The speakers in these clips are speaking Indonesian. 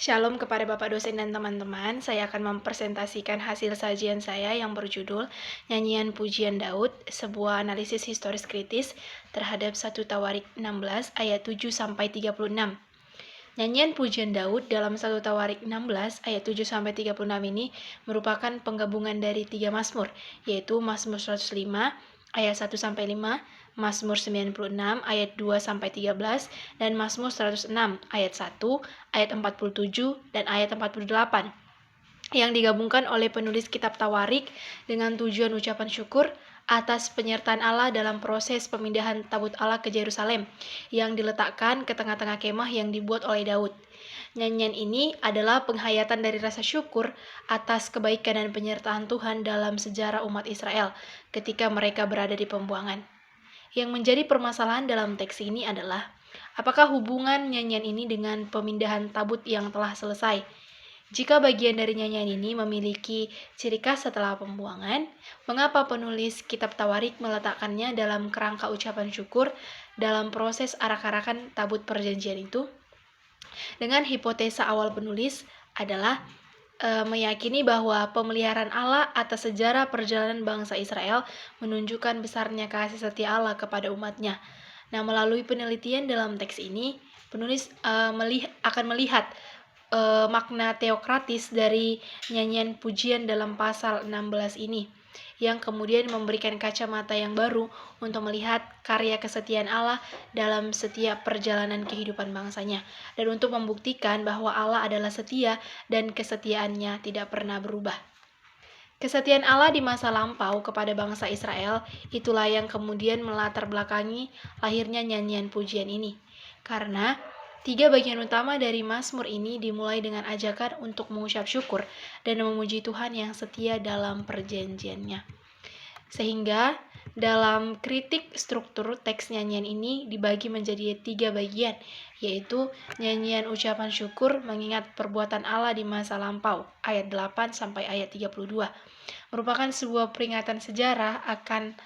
Shalom kepada Bapak dosen dan teman-teman. Saya akan mempresentasikan hasil sajian saya yang berjudul Nyanyian Pujian Daud, sebuah analisis historis kritis terhadap 1 Tawarik 16 ayat 7 sampai 36. Nyanyian Pujian Daud dalam 1 Tawarik 16 ayat 7 sampai 36 ini merupakan penggabungan dari 3 mazmur, yaitu Mazmur 105 ayat 1 sampai 5, Mazmur 96 ayat 2 sampai 13 dan Mazmur 106 ayat 1, ayat 47 dan ayat 48 yang digabungkan oleh penulis kitab Tawarik dengan tujuan ucapan syukur atas penyertaan Allah dalam proses pemindahan tabut Allah ke Yerusalem yang diletakkan ke tengah-tengah kemah yang dibuat oleh Daud. Nyanyian ini adalah penghayatan dari rasa syukur atas kebaikan dan penyertaan Tuhan dalam sejarah umat Israel ketika mereka berada di pembuangan. Yang menjadi permasalahan dalam teks ini adalah, apakah hubungan nyanyian ini dengan pemindahan tabut yang telah selesai? Jika bagian dari nyanyian ini memiliki ciri khas setelah pembuangan, mengapa penulis kitab Tawarik meletakkannya dalam kerangka ucapan syukur dalam proses arak-arakan tabut perjanjian itu? Dengan hipotesa awal penulis adalah meyakini bahwa pemeliharaan Allah atas sejarah perjalanan bangsa Israel menunjukkan besarnya kasih setia Allah kepada umatnya. Nah, melalui penelitian dalam teks ini, penulis akan melihat makna teokratis dari nyanyian pujian dalam pasal 16 ini, yang kemudian memberikan kacamata yang baru untuk melihat karya kesetiaan Allah dalam setiap perjalanan kehidupan bangsanya, dan untuk membuktikan bahwa Allah adalah setia dan kesetiaannya tidak pernah berubah. Kesetiaan Allah di masa lampau kepada bangsa Israel itulah yang kemudian melatar belakangi lahirnya nyanyian pujian ini. Karena 3 bagian utama dari Mazmur ini dimulai dengan ajakan untuk mengucap syukur dan memuji Tuhan yang setia dalam perjanjiannya. Sehingga dalam kritik struktur teks nyanyian ini dibagi menjadi 3 bagian, yaitu nyanyian ucapan syukur mengingat perbuatan Allah di masa lampau, ayat 8 sampai ayat 32, merupakan sebuah peringatan sejarah akan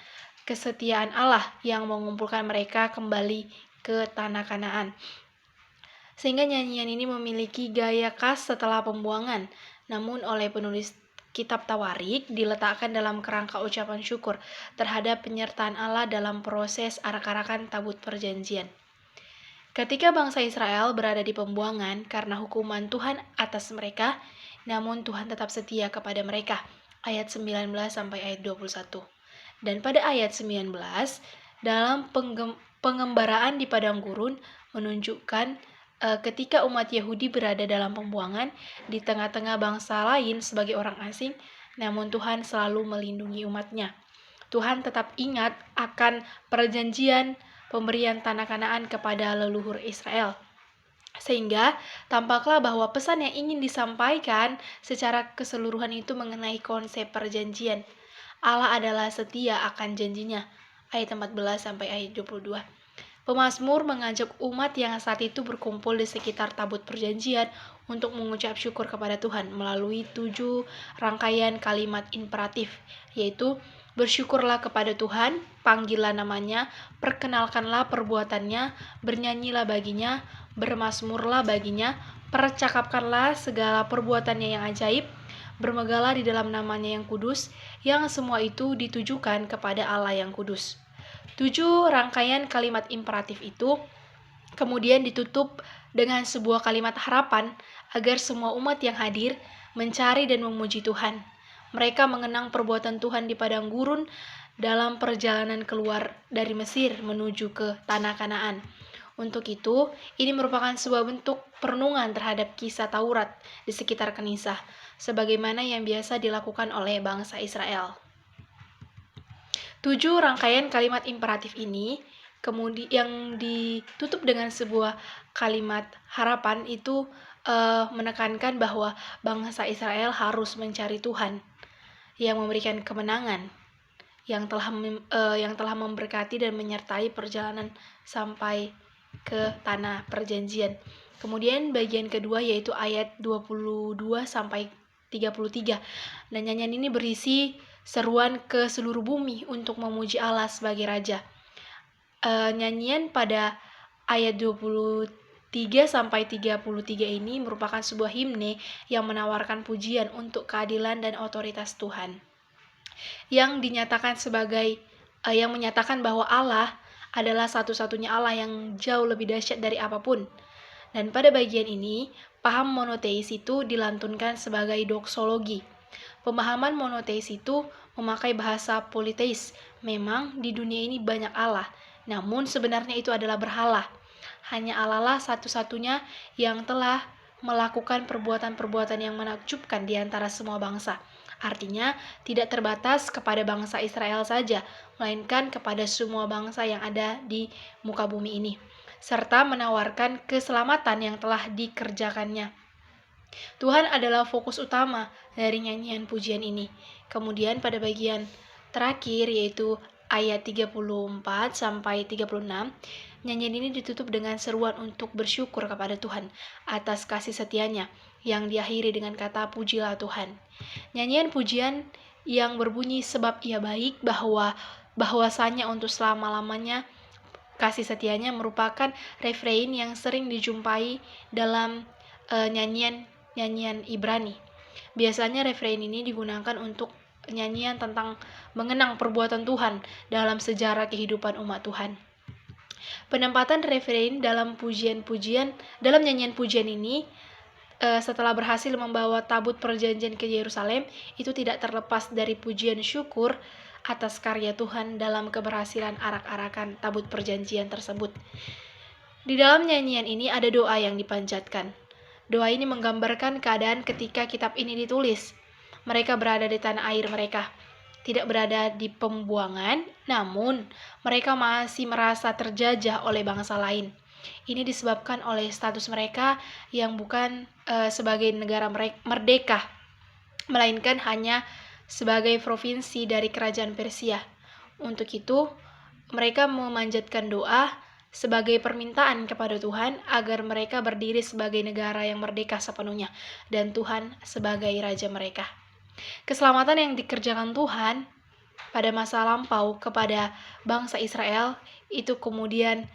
kesetiaan Allah yang mengumpulkan mereka kembali ke tanah Kanaan. Sehingga nyanyian ini memiliki gaya khas setelah pembuangan, namun oleh penulis kitab Tawarik diletakkan dalam kerangka ucapan syukur terhadap penyertaan Allah dalam proses arak-arakan tabut perjanjian. Ketika bangsa Israel berada di pembuangan karena hukuman Tuhan atas mereka, namun Tuhan tetap setia kepada mereka. Ayat 19 sampai ayat 21. Dan pada ayat 19, dalam pengembaraan di padang gurun menunjukkan ketika umat Yahudi berada dalam pembuangan di tengah-tengah bangsa lain sebagai orang asing, namun Tuhan selalu melindungi umatnya. Tuhan tetap ingat akan perjanjian pemberian tanah Kanaan kepada leluhur Israel. Sehingga tampaklah bahwa pesan yang ingin disampaikan secara keseluruhan itu mengenai konsep perjanjian. Allah adalah setia akan janjinya. Ayat 14 sampai ayat 22. Pemazmur mengajak umat yang saat itu berkumpul di sekitar tabut perjanjian untuk mengucap syukur kepada Tuhan melalui 7 rangkaian kalimat imperatif, yaitu bersyukurlah kepada Tuhan, panggillah namanya, perkenalkanlah perbuatannya, bernyanyilah baginya, bermazmurlah baginya, percakapkanlah segala perbuatannya yang ajaib, bermegalah di dalam namanya yang kudus, yang semua itu ditujukan kepada Allah yang kudus. 7 rangkaian kalimat imperatif itu kemudian ditutup dengan sebuah kalimat harapan agar semua umat yang hadir mencari dan memuji Tuhan. Mereka mengenang perbuatan Tuhan di padang gurun dalam perjalanan keluar dari Mesir menuju ke tanah Kanaan. Untuk itu, ini merupakan sebuah bentuk perenungan terhadap kisah Taurat di sekitar Kenisah, sebagaimana yang biasa dilakukan oleh bangsa Israel. 7 rangkaian kalimat imperatif ini kemudian yang ditutup dengan sebuah kalimat harapan itu menekankan bahwa bangsa Israel harus mencari Tuhan yang memberikan kemenangan, yang telah memberkati dan menyertai perjalanan sampai ke tanah perjanjian. Kemudian bagian kedua yaitu ayat 22 sampai 33. Dan nyanyian ini berisi seruan ke seluruh bumi untuk memuji Allah sebagai Raja. Nyanyian pada ayat 23 3-33 ini merupakan sebuah himne yang menawarkan pujian untuk keadilan dan otoritas Tuhan. Yang menyatakan bahwa Allah adalah satu-satunya Allah yang jauh lebih dahsyat dari apapun. Dan pada bagian ini, paham monoteis itu dilantunkan sebagai doksologi. Pemahaman monoteis itu memakai bahasa politeis. Memang di dunia ini banyak Allah, namun sebenarnya itu adalah berhala. Hanya Allah lah satu-satunya yang telah melakukan perbuatan-perbuatan yang menakjubkan di antara semua bangsa. Artinya, tidak terbatas kepada bangsa Israel saja, melainkan kepada semua bangsa yang ada di muka bumi ini, serta menawarkan keselamatan yang telah dikerjakannya. Tuhan adalah fokus utama dari nyanyian pujian ini. Kemudian pada bagian terakhir, yaitu ayat 34-36, nyanyian ini ditutup dengan seruan untuk bersyukur kepada Tuhan atas kasih setianya, yang diakhiri dengan kata pujilah Tuhan. Nyanyian pujian yang berbunyi sebab ia baik, bahwasanya untuk selama-lamanya kasih setianya, merupakan refrain yang sering dijumpai dalam nyanyian Ibrani. Biasanya refrain ini digunakan untuk nyanyian tentang mengenang perbuatan Tuhan dalam sejarah kehidupan umat Tuhan. Penempatan refrain dalam nyanyian pujian ini setelah berhasil membawa tabut perjanjian ke Yerusalem, itu tidak terlepas dari pujian syukur atas karya Tuhan dalam keberhasilan arak-arakan tabut perjanjian tersebut. Di dalam nyanyian ini ada doa yang dipanjatkan. Doa ini menggambarkan keadaan ketika kitab ini ditulis. Mereka berada di tanah air mereka, tidak berada di pembuangan, namun mereka masih merasa terjajah oleh bangsa lain. Ini disebabkan oleh status mereka yang bukan sebagai negara merdeka, melainkan hanya sebagai provinsi dari kerajaan Persia. Untuk itu, mereka memanjatkan doa sebagai permintaan kepada Tuhan agar mereka berdiri sebagai negara yang merdeka sepenuhnya dan Tuhan sebagai raja mereka. Keselamatan yang dikerjakan Tuhan pada masa lampau kepada bangsa Israel itu kemudian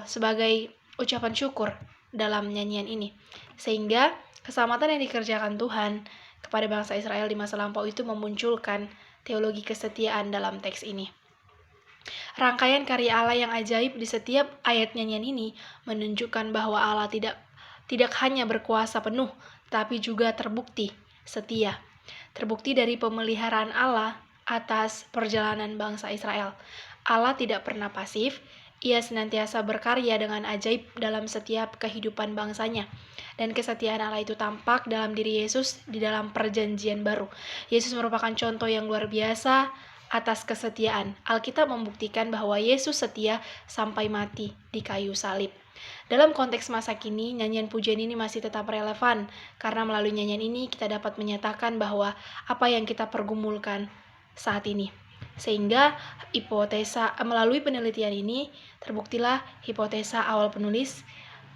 sebagai ucapan syukur dalam nyanyian ini, sehingga keselamatan yang dikerjakan Tuhan kepada bangsa Israel di masa lampau itu memunculkan teologi kesetiaan dalam teks ini. Rangkaian karya Allah yang ajaib di setiap ayat nyanyian ini menunjukkan bahwa Allah tidak hanya berkuasa penuh, tapi juga terbukti setia. Terbukti dari pemeliharaan Allah atas perjalanan bangsa Israel. Allah tidak pernah pasif, ia senantiasa berkarya dengan ajaib dalam setiap kehidupan bangsanya. Dan kesetiaan Allah itu tampak dalam diri Yesus di dalam perjanjian baru. Yesus merupakan contoh yang luar biasa atas kesetiaan. Alkitab membuktikan bahwa Yesus setia sampai mati di kayu salib. Dalam konteks masa kini, nyanyian pujian ini masih tetap relevan, karena melalui nyanyian ini kita dapat menyatakan bahwa apa yang kita pergumulkan saat ini. Sehingga melalui penelitian ini, terbuktilah hipotesa awal penulis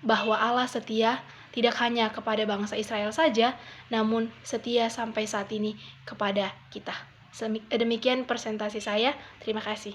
bahwa Allah setia tidak hanya kepada bangsa Israel saja, namun setia sampai saat ini kepada kita. Demikian presentasi saya. Terima kasih.